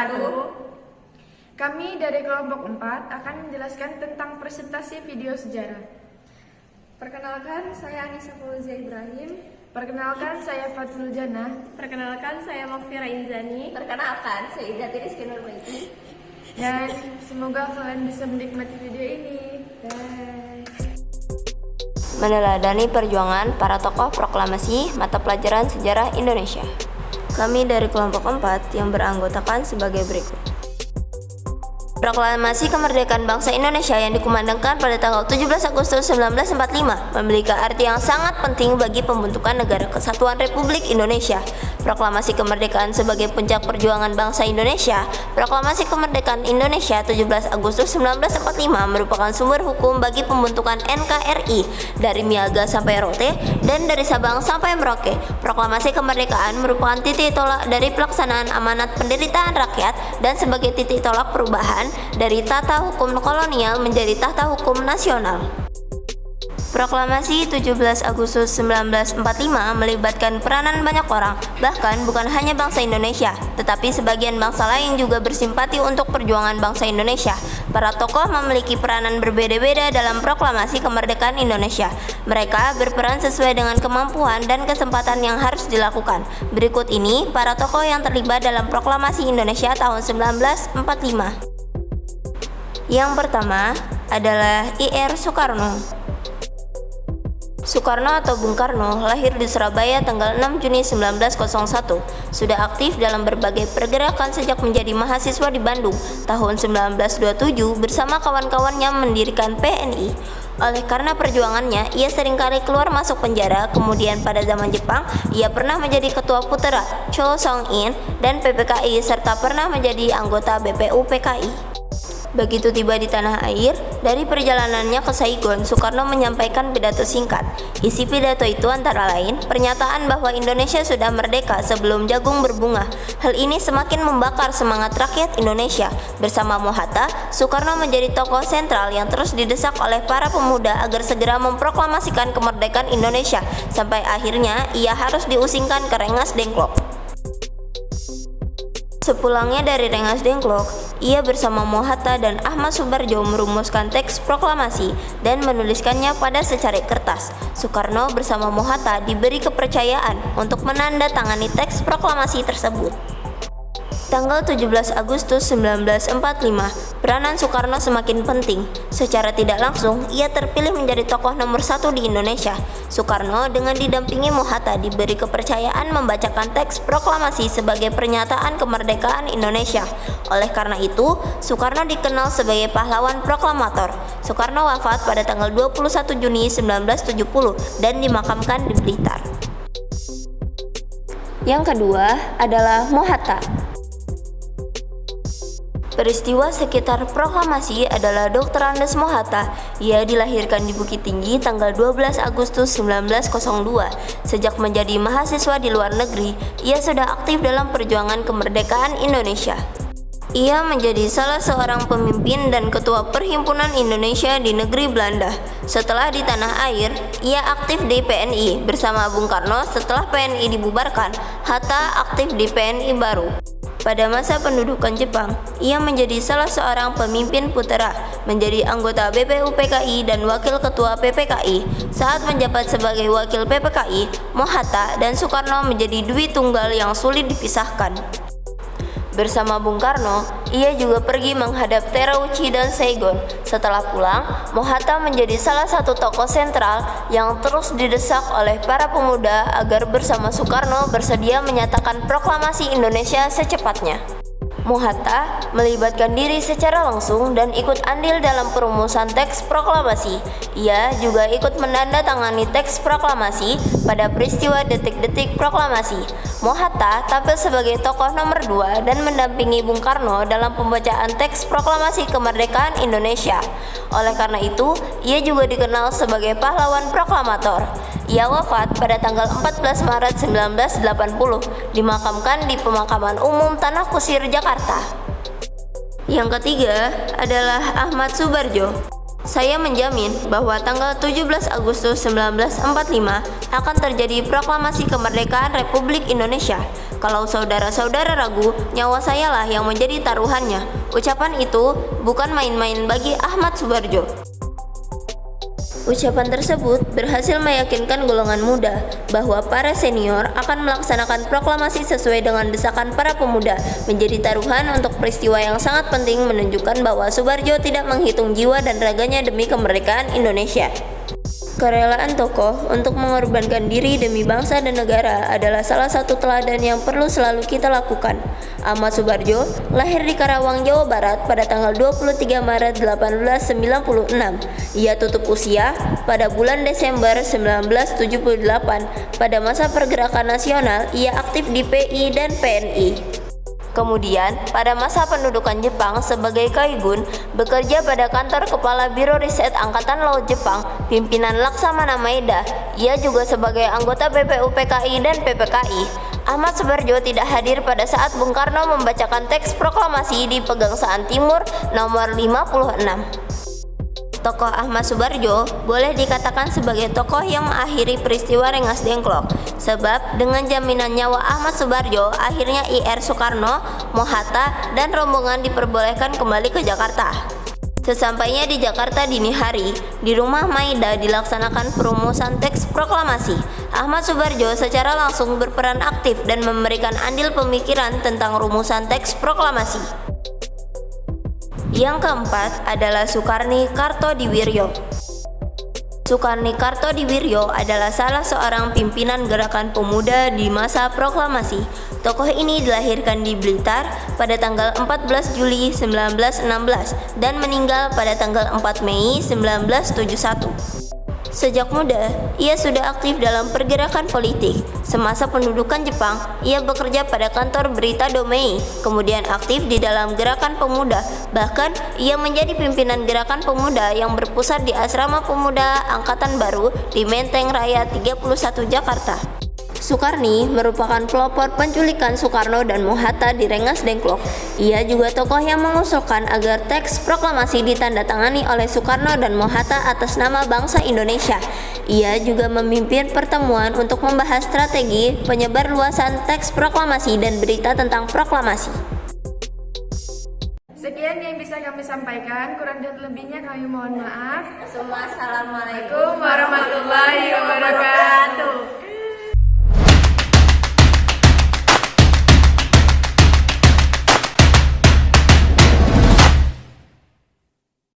wabarakatuh. Kami dari kelompok 4 akan menjelaskan tentang presentasi video sejarah. Perkenalkan, saya Anissa Fauzia Ibrahim. Perkenalkan, saya Fatul Jannah. Perkenalkan, saya Mafira Inzani. Perkenalkan, saya Izati Rizky Nurbaiti. Dan semoga kalian bisa menikmati video ini. Bye. Meneladani perjuangan para tokoh proklamasi mata pelajaran sejarah Indonesia. Kami dari kelompok 4 yang beranggotakan sebagai berikut. Proklamasi kemerdekaan bangsa Indonesia yang dikumandangkan pada tanggal 17 Agustus 1945 memiliki arti yang sangat penting bagi pembentukan Negara Kesatuan Republik Indonesia. Proklamasi kemerdekaan sebagai puncak perjuangan bangsa Indonesia. Proklamasi kemerdekaan Indonesia 17 Agustus 1945 merupakan sumber hukum bagi pembentukan NKRI dari Miaga sampai Rote dan dari Sabang sampai Merauke. Proklamasi kemerdekaan merupakan titik tolak dari pelaksanaan amanat penderitaan rakyat dan sebagai titik tolak perubahan dari tata hukum kolonial menjadi tata hukum nasional. Proklamasi 17 Agustus 1945 melibatkan peranan banyak orang, bahkan bukan hanya bangsa Indonesia, tetapi sebagian bangsa lain juga bersimpati untuk perjuangan bangsa Indonesia. Para tokoh memiliki peranan berbeda-beda dalam proklamasi kemerdekaan Indonesia. Mereka berperan sesuai dengan kemampuan dan kesempatan yang harus dilakukan. Berikut ini para tokoh yang terlibat dalam proklamasi Indonesia tahun 1945. Yang pertama adalah Ir Soekarno. Soekarno atau Bung Karno lahir di Surabaya tanggal 6 Juni 1901. Sudah aktif dalam berbagai pergerakan sejak menjadi mahasiswa di Bandung. Tahun 1927 bersama kawan-kawannya mendirikan PNI. Oleh karena perjuangannya, ia seringkali keluar masuk penjara. Kemudian pada zaman Jepang, ia pernah menjadi ketua Putera, Cho Song-in, dan PPKI serta pernah menjadi anggota BPU PKI. Begitu tiba di tanah air, dari perjalanannya ke Saigon, Soekarno menyampaikan pidato singkat. Isi pidato itu antara lain, pernyataan bahwa Indonesia sudah merdeka sebelum jagung berbunga. Hal ini semakin membakar semangat rakyat Indonesia. Bersama Mohatta, Soekarno menjadi tokoh sentral yang terus didesak oleh para pemuda agar segera memproklamasikan kemerdekaan Indonesia, sampai akhirnya ia harus diusingkan ke Rengas Dengklok. Sepulangnya dari Rengas Dengklok, ia bersama Mohatta dan Ahmad Subarjo merumuskan teks proklamasi dan menuliskannya pada secari kertas. Soekarno bersama Mohatta diberi kepercayaan untuk menandatangani teks proklamasi tersebut. Tanggal 17 Agustus 1945, peranan Soekarno semakin penting. Secara tidak langsung, ia terpilih menjadi tokoh nomor 1 di Indonesia. Soekarno dengan didampingi Mohatta diberi kepercayaan membacakan teks proklamasi sebagai pernyataan kemerdekaan Indonesia. Oleh karena itu, Soekarno dikenal sebagai pahlawan proklamator. Soekarno wafat pada tanggal 21 Juni 1970 dan dimakamkan di Blitar. Yang kedua adalah Mohatta. Peristiwa sekitar proklamasi adalah Dr. Andes Mohatta. Ia dilahirkan di Bukit Tinggi tanggal 12 Agustus 1902. Sejak menjadi mahasiswa di luar negeri, ia sudah aktif dalam perjuangan kemerdekaan Indonesia. Ia menjadi salah seorang pemimpin dan ketua Perhimpunan Indonesia di negeri Belanda. Setelah di tanah air, ia aktif di PNI bersama Bung Karno. Setelah PNI dibubarkan, Hatta aktif di PNI baru. Pada masa pendudukan Jepang, ia menjadi salah seorang pemimpin Putera, menjadi anggota BPU PKI dan wakil ketua PPKI. Saat menjabat sebagai wakil PPKI, Mohatta dan Soekarno menjadi dui tunggal yang sulit dipisahkan. Bersama Bung Karno, ia juga pergi menghadap Terauchi dan Saigon. Setelah pulang, Mohatta menjadi salah satu tokoh sentral yang terus didesak oleh para pemuda agar bersama Soekarno bersedia menyatakan proklamasi Indonesia secepatnya. Mohatta melibatkan diri secara langsung dan ikut andil dalam perumusan teks proklamasi. Ia juga ikut menandatangani teks proklamasi pada peristiwa detik-detik proklamasi. Mohatta tampil sebagai tokoh nomor 2 dan mendampingi Bung Karno dalam pembacaan teks proklamasi kemerdekaan Indonesia. Oleh karena itu, ia juga dikenal sebagai pahlawan proklamator. Ia wafat pada tanggal 14 Maret 1980, dimakamkan di Pemakaman Umum Tanah Kusir, Jakarta. Yang ketiga adalah Ahmad Subarjo. Saya menjamin bahwa tanggal 17 Agustus 1945 akan terjadi proklamasi kemerdekaan Republik Indonesia. Kalau saudara-saudara ragu, nyawa sayalah yang menjadi taruhannya. Ucapan itu bukan main-main bagi Ahmad Subarjo. Ucapan tersebut berhasil meyakinkan golongan muda bahwa para senior akan melaksanakan proklamasi sesuai dengan desakan para pemuda, menjadi taruhan untuk peristiwa yang sangat penting menunjukkan bahwa Subarjo tidak menghitung jiwa dan raganya demi kemerdekaan Indonesia. Kerelaan tokoh untuk mengorbankan diri demi bangsa dan negara adalah salah satu teladan yang perlu selalu kita lakukan. Ahmad Subarjo lahir di Karawang, Jawa Barat pada tanggal 23 Maret 1896. Ia tutup usia pada bulan Desember 1978. Pada masa pergerakan nasional, ia aktif di PI dan PNI. Kemudian, pada masa pendudukan Jepang sebagai Kaigun, bekerja pada kantor Kepala Biro Riset Angkatan Laut Jepang, pimpinan Laksamana Maeda. Ia juga sebagai anggota BPUPKI dan PPKI. Ahmad Subarjo tidak hadir pada saat Bung Karno membacakan teks proklamasi di Pegangsaan Timur nomor 56. Tokoh Ahmad Subarjo boleh dikatakan sebagai tokoh yang mengakhiri peristiwa Rengas Dengklok, sebab dengan jaminan nyawa Ahmad Subarjo, akhirnya IR Soekarno, Mohatta, dan rombongan diperbolehkan kembali ke Jakarta. Sesampainya di Jakarta dini hari, di rumah Maeda dilaksanakan perumusan teks proklamasi. Ahmad Subarjo secara langsung berperan aktif dan memberikan andil pemikiran tentang rumusan teks proklamasi. Yang keempat adalah Sukarni Kartodiwiryo. Sukarni Kartodiwiryo adalah salah seorang pimpinan gerakan pemuda di masa proklamasi. Tokoh ini dilahirkan di Blitar pada tanggal 14 Juli 1916 dan meninggal pada tanggal 4 Mei 1971. Sejak muda, ia sudah aktif dalam pergerakan politik. Semasa pendudukan Jepang, ia bekerja pada kantor berita Domei, kemudian aktif di dalam gerakan pemuda. Bahkan, ia menjadi pimpinan gerakan pemuda yang berpusat di Asrama Pemuda Angkatan Baru di Menteng Raya 31 Jakarta. Sukarni merupakan pelopor penculikan Soekarno dan Mohatta di Rengas Dengklok. Ia juga tokoh yang mengusulkan agar teks proklamasi ditandatangani oleh Soekarno dan Mohatta atas nama bangsa Indonesia. Ia juga memimpin pertemuan untuk membahas strategi penyebarluasan teks proklamasi dan berita tentang proklamasi. Sekian yang bisa kami sampaikan, kurang dan lebihnya kami mohon maaf. Assalamualaikum Assalamualaikum warahmatullahi wabarakatuh.